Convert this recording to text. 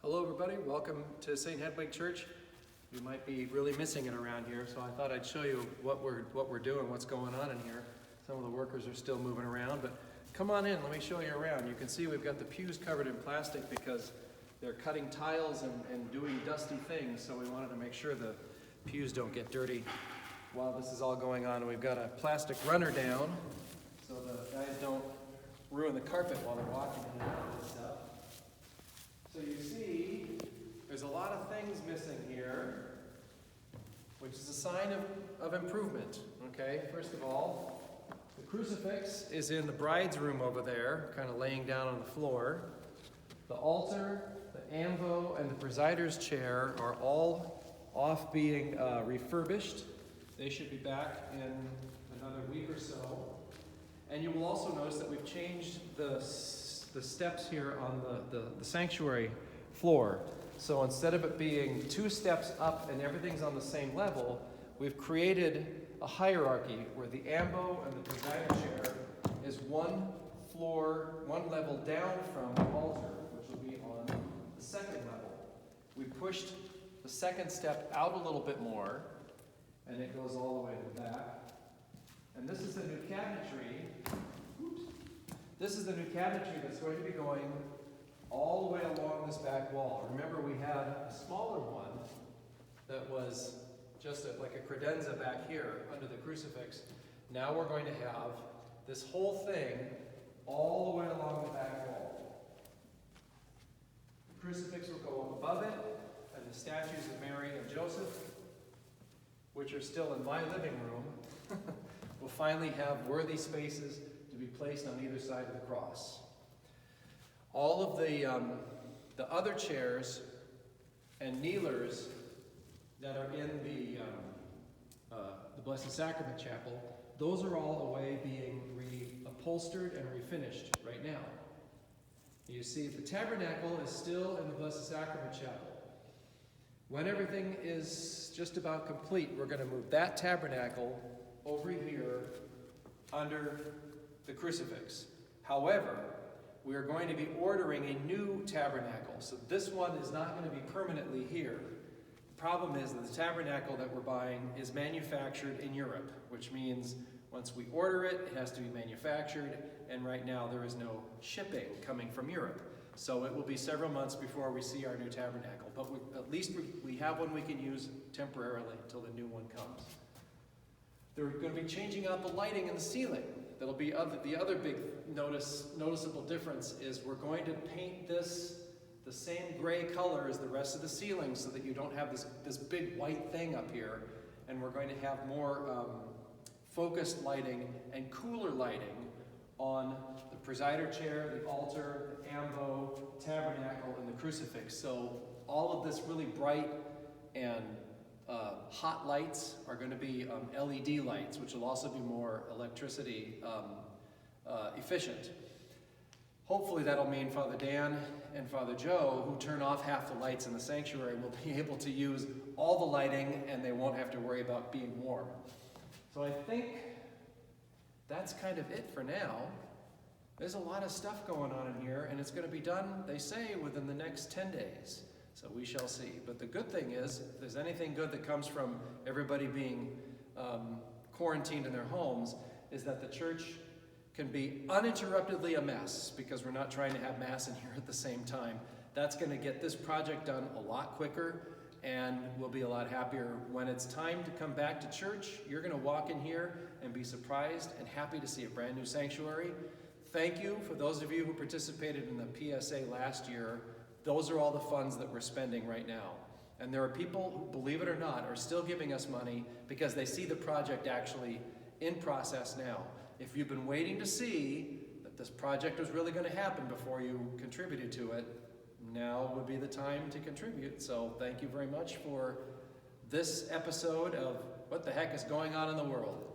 Hello everybody, welcome to St. Hedwig Church. You might be really missing it around here, so I thought I'd show you what we're doing, what's going on in here. Some of the workers are still moving around, but come on in, let me show you around. You can see we've got the pews covered in plastic because they're cutting tiles and doing dusty things, so we wanted to make sure the pews don't get dirty while this is all going on. We've got a plastic runner down so the guys don't ruin the carpet while they're walking in and out of this stuff. So you see, there's a lot of things missing here, which is a sign of improvement, okay? First of all, the crucifix is in the bride's room over there, kind of laying down on the floor. The altar, the ambo, and the presider's chair are all off being refurbished. They should be back in another week or so. And you will also notice that we've changed the steps here on the sanctuary floor. So instead of it being 2 steps up and everything's on the same level, we've created a hierarchy where the ambo and the presider chair is one level down from the altar, which will be on the second level. We pushed the second step out a little bit more, and it goes all the way to the back. And this is the new cabinetry. This is the new cabinetry that's going to be going all the way along this back wall. Remember, we had a smaller one that was just like a credenza back here under the crucifix. Now we're going to have this whole thing all the way along the back wall. The crucifix will go above it, and the statues of Mary and Joseph, which are still in my living room, will finally have worthy spaces to be placed on either side of the cross. All of the other chairs and kneelers that are in the Blessed Sacrament Chapel, those are all away being reupholstered and refinished right now. You see, the tabernacle is still in the Blessed Sacrament Chapel. When everything is just about complete, we're going to move that tabernacle over here under the crucifix. However, we are going to be ordering a new tabernacle. So this one is not going to be permanently here. The problem is that the tabernacle that we're buying is manufactured in Europe, which means once we order it, it has to be manufactured, and right now there is no shipping coming from Europe. So it will be several months before we see our new tabernacle. But at least we have one we can use temporarily until the new one comes. They're going to be changing out the lighting in the ceiling. That'll be the other big noticeable difference is we're going to paint this the same gray color as the rest of the ceiling so that you don't have this big white thing up here. And we're going to have more focused lighting and cooler lighting on the presider chair, the altar, the ambo, tabernacle, and the crucifix. So all of this really bright and hot lights are going to be LED lights, which will also be more electricity efficient. Hopefully that'll mean Father Dan and Father Joe, who turn off half the lights in the sanctuary, will be able to use all the lighting and they won't have to worry about being warm. So I think that's kind of it for now. There's a lot of stuff going on in here, and it's going to be done, they say, within the next 10 days. So we shall see. But the good thing is, if there's anything good that comes from everybody being quarantined in their homes, is that the church can be uninterruptedly a mess, because we're not trying to have Mass in here at the same time. That's going to get this project done a lot quicker, and we'll be a lot happier. When it's time to come back to church, you're going to walk in here and be surprised and happy to see a brand new sanctuary. Thank you for those of you who participated in the PSA last year. Those are all the funds that we're spending right now. And there are people who, believe it or not, are still giving us money because they see the project actually in process now. If you've been waiting to see that this project was really going to happen before you contributed to it, now would be the time to contribute. So thank you very much for this episode of What the Heck is Going On in the World.